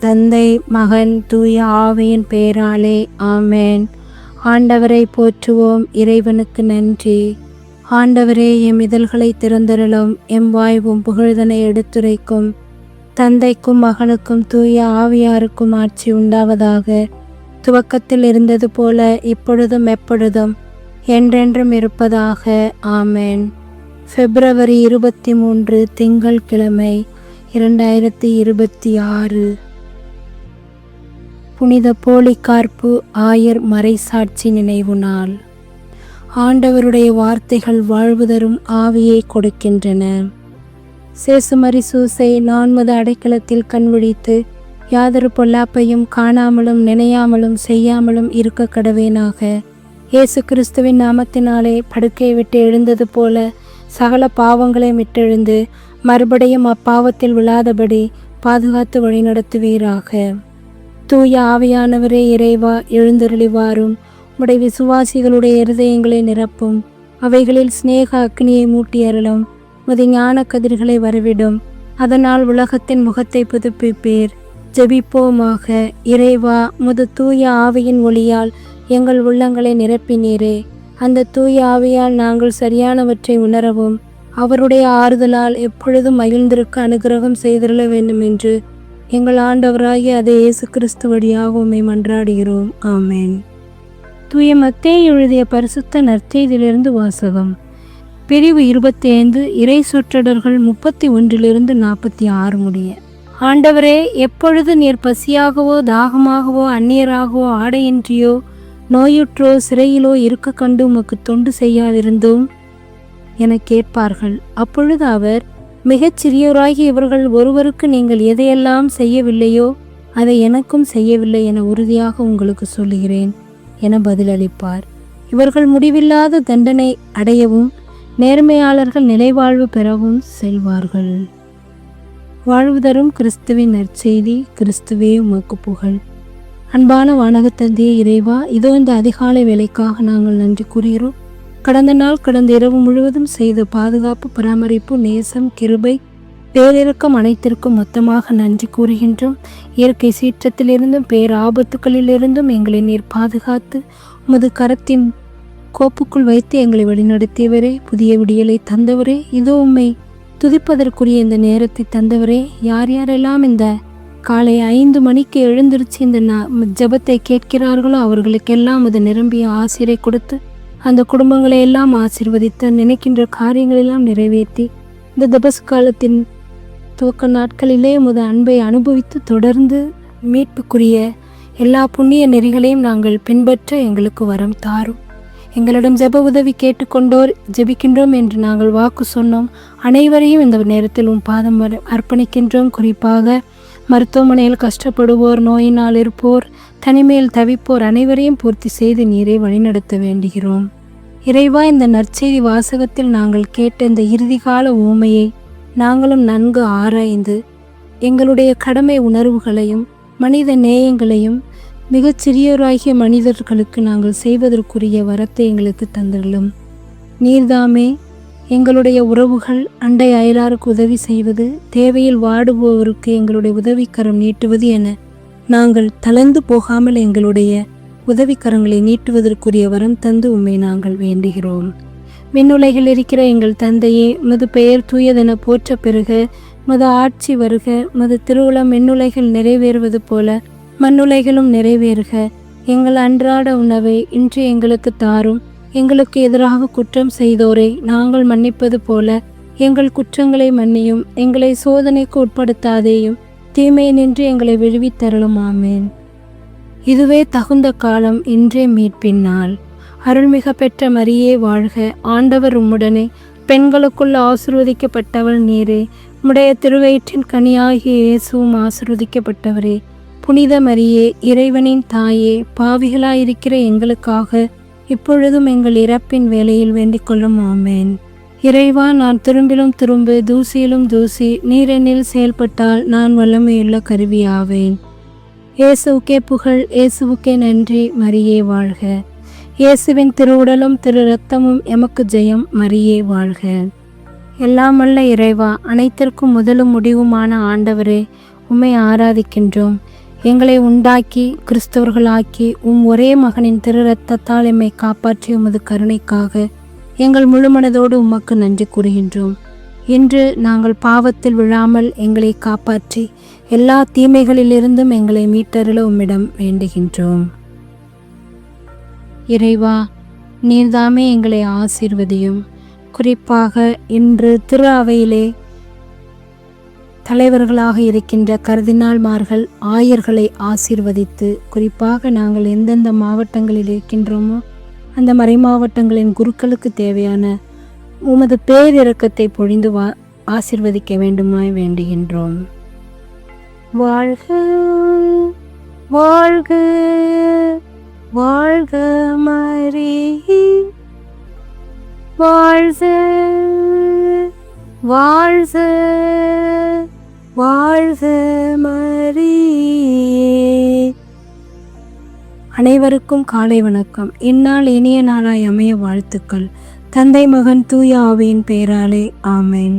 தந்தை, மகன், தூய ஆவியின் பெயராலே ஆமென். ஆண்டவரை போற்றுவோம். இறைவனுக்கு நன்றி. ஆண்டவரே, எம் இதழ்களை திறந்தருளும். எம் வாய்வும் புகழ்தனை எடுத்துரைக்கும். தந்தைக்கும் மகனுக்கும் தூய ஆவியாருக்கும் ஆட்சி உண்டாவதாக. துவக்கத்தில் இருந்தது போல இப்பொழுதும் எப்பொழுதும் என்றென்றும் இருப்பதாக. ஆமென். பிப்ரவரி 23 திங்கட்கிழமை 2026. புனித போலிகார்ப்பு ஆயர் மறைசாட்சி நினைவு நாள். ஆண்டவருடைய வார்த்தைகள் வாழ்வு தரும் ஆவியை கொடுக்கின்றன. சேசுமரி சூசை 4 அடைக்கலத்தில் கண்விழித்து யாதொரு பொல்லாப்பையும் காணாமலும் நினையாமலும் செய்யாமலும் இருக்க கடவேனாக. இயேசு கிறிஸ்துவின் நாமத்தினாலே படுக்கையை விட்டு எழுந்தது போல சகல பாவங்களை விட்டெழுந்து மறுபடியும் அப்பாவத்தில் விழாதபடி பாதுகாத்து வழிநடத்துவீராக. தூய ஆவியானவரே, இறைவா, எழுந்தருளிவாரும். உடைய விசுவாசிகளுடைய இருதயங்களை நிரப்பும். அவைகளில் சிநேக அக்னியை மூட்டி அருளும். உமது ஞான கதிர்களை வரவிடும். அதனால் உலகத்தின் முகத்தை புதுப்பிப்பீர். ஜெபிப்போமாக. இறைவா, உமது தூய ஆவியின் ஒளியால் எங்கள் உள்ளங்களை நிரப்பினீரே. அந்த தூய ஆவியால் நாங்கள் சரியானவற்றை உணரவும் அவருடைய ஆறுதலால் எப்பொழுதும் மகிழ்ந்திருக்க அனுகிரகம் செய்திருள வேண்டும் என்று எங்கள் ஆண்டவராகிய அதே இயேசு கிறிஸ்து வழியாக உம்மை மன்றாடுகிறோம். ஆமென். தூய மத்தேயு எழுதிய பரிசுத்த நற்செய்தியிலிருந்து வாசகம். பிரிவு 25 இறை சொற்றொடர்கள் 31 46 முடிய. ஆண்டவரே, எப்பொழுது நீர் பசியாகவோ தாகமாகவோ அந்நியராகவோ ஆடையின்றியோ நோயுற்றோ சிறையிலோ இருக்க கண்டு உமக்கு தொண்டு செய்யாதிருந்தோம் என கேட்பார்கள். அப்பொழுது அவர், மிகச் சிறியோராகி இவர்கள் ஒருவருக்கு நீங்கள் எதையெல்லாம் செய்யவில்லையோ அதை எனக்கும் செய்யவில்லை என உறுதியாக உங்களுக்கு சொல்லுகிறேன் என பதிலளிப்பார். இவர்கள் முடிவில்லாத தண்டனை அடையவும் நேர்மையாளர்கள் நிலைவாழ்வு பெறவும் செல்வார்கள். வாழ்வு தரும் கிறிஸ்துவின் நற்செய்தி. கிறிஸ்துவே உமக்கு புகழ். அன்பான வானக தந்தையே, இறைவா, இதோ இந்த அதிகாலை வேலைக்காக நாங்கள் நன்றி கூறுகிறோம். கடந்த இரவு முழுவதும் செய்த பாதுகாப்பு, பராமரிப்பு, நேசம், கிருபை, பேரிரக்கம் அனைத்திற்கும் மொத்தமாக நன்றி கூறுகின்றோம். இயற்கை சீற்றத்திலிருந்தும் பேராபத்துக்களிலிருந்தும் எங்களை நீர் பாதுகாத்து உமது கரத்தின் கோப்புக்குள் வைத்து எங்களை வழிநடத்தியவரே, புதிய விடியலை தந்தவரே, இதோ உம்மை துதிப்பதற்குரிய இந்த நேரத்தை தந்தவரே, யார் யாரெல்லாம் இந்த காலை 5 மணிக்கு எழுந்திருச்சு இந்த ஜெபத்தை கேட்கிறார்களோ அவர்களுக்கெல்லாம் அது நிரம்பிய ஆசிரை கொடுத்து அந்த குடும்பங்களை எல்லாம் ஆசீர்வதித்து நினைக்கின்ற காரியங்களெல்லாம் நிறைவேற்றி இந்த தபசு காலத்தின் துவக்க நாட்களிலே உமது அன்பை அனுபவித்து தொடர்ந்து மீட்புக்குரிய எல்லா புண்ணிய நெறிகளையும் நாங்கள் பின்பற்ற எங்களுக்கு வரம் தாரும். எங்களிடம் ஜெப உதவி கேட்டுக்கொண்டோர் ஜெபிக்கின்றோம் என்று நாங்கள் வாக்கு சொன்னோம். அனைவரையும் இந்த நேரத்தில் உம் பாதம் அர்ப்பணிக்கின்றோம். குறிப்பாக மருத்துவமனையில் கஷ்டப்படுவோர், நோயினால் இருப்போர், தனிமையில் தவிப்போர் அனைவரையும் பூர்த்தி செய்து நீரை வழிநடத்த வேண்டுகிறோம். இறைவா, இந்த நற்செய்தி வாசகத்தில் நாங்கள் கேட்ட இந்த இறுதிகால ஊமையை நாங்களும் நன்கு ஆராய்ந்து எங்களுடைய கடமை உணர்வுகளையும் மனித நேயங்களையும் மிகச் சிறியோராகிய மனிதர்களுக்கு நாங்கள் செய்வதற்குரிய வரத்தை எங்களுக்கு தந்துள்ளோம். நீர்தாமே எங்களுடைய உறவுகள், அண்டை அயலாருக்கு உதவி செய்வது, தேவையில் வாடுபவருக்கு எங்களுடைய உதவிக்கரம் நீட்டுவது என நாங்கள் தளர்ந்து போகாமல் எங்களுடைய உதவிக்கரங்களை நீட்டுவதற்குரிய வரம் தந்து உம்மை நாங்கள் வேண்டுகிறோம். விண்ணுலகில் இருக்கிற எங்கள் தந்தையே, உமது பெயர் தூயதென போற்ற பெறுக. உமது ஆட்சி வருக. உமது திருவுளம் விண்ணுலகில் நிறைவேறுவது போல மண்ணுலகிலும் நிறைவேறுக. எங்கள் அன்றாட உணவை இன்று எங்களுக்கு தாரும். எங்களுக்கு எதிராக குற்றம் செய்தோரை நாங்கள் மன்னிப்பது போல எங்கள் குற்றங்களை மன்னியும். எங்களை சோதனைக்கு உட்படுத்தாதேயும், தீமை நின்று எங்களை விழுவித்தருளும். ஆமென். இதுவே தகுந்த காலம், இன்றே மீட்பின் நாள். அருள்மிக பெற்ற மரியே வாழ்க. ஆண்டவர் உம்முடனே, பெண்களுக்குள் ஆசீர்வதிக்கப்பட்டவள் நீரே. உம்முடைய திருவயிற்றின் கனியாகிய இயேசுவும் ஆசீர்வதிக்கப்பட்டவரே. புனித மரியே, இறைவனின் தாயே, பாவிகளாயிருக்கிற எங்களுக்காக இப்பொழுதும் எங்கள் இறப்பின் வேளையில் வேண்டிக் கொள்ளும். ஆமென். இறைவா, நான் திரும்பிலும் திரும்ப தூசியிலும் தூசி, நீரெண்ணில் செயல்பட்டால் நான் வல்லமையுள்ள கருவியாவேன். இயேசுவுக்கே புகழ். இயேசுவுக்கே நன்றி. மரியே வாழ்க. இயேசுவின் திருவுடலும் திரு இரத்தமும் எமக்கு ஜெயம். மரியே வாழ்க. எல்லாம் வல்ல இறைவா, அனைத்திற்கும் முதலும் முடிவுமான ஆண்டவரே, உம்மை ஆராதிக்கின்றோம். எங்களை உண்டாக்கி கிறிஸ்தவர்களாக்கி ஒரே மகனின் திரு இரத்தத்தால் எம்மை காப்பாற்றிய உமது கருணைக்காக எங்கள் முழுமனதோடு உமக்கு நன்றி கூறுகின்றோம். இன்று நாங்கள் பாவத்தில் விழாமல் எங்களை காப்பாற்றி எல்லா தீமைகளிலிருந்தும் எங்களை மீட்டருள உம்மிடம் வேண்டுகின்றோம். இறைவா, நீர்தாமே எங்களை ஆசீர்வதியும். குறிப்பாக இன்று திரு அவையிலே தலைவர்களாக இருக்கின்ற கர்தினால்மார்கள், ஆயர்களை ஆசீர்வதித்து, குறிப்பாக நாங்கள் எந்தெந்த மாவட்டங்களில் இருக்கின்றோமோ அந்த மறை மாவட்டங்களின் குருக்களுக்கு தேவையான உமது பேரிரக்கத்தை பொழிந்து ஆசீர்வதிக்க வேண்டுமாய் வேண்டுகின்றோம். வாழ்க வாழ்க வாழ்க மரி, வாழ்க வாழ்க வாழ்க மரி. அனைவருக்கும் காலை வணக்கம். இந்நாள் இனிய நாளாய் அமைய வாழ்த்துக்கள். தந்தை, மகன், தூய ஆவியின் பெயராலே ஆமென்.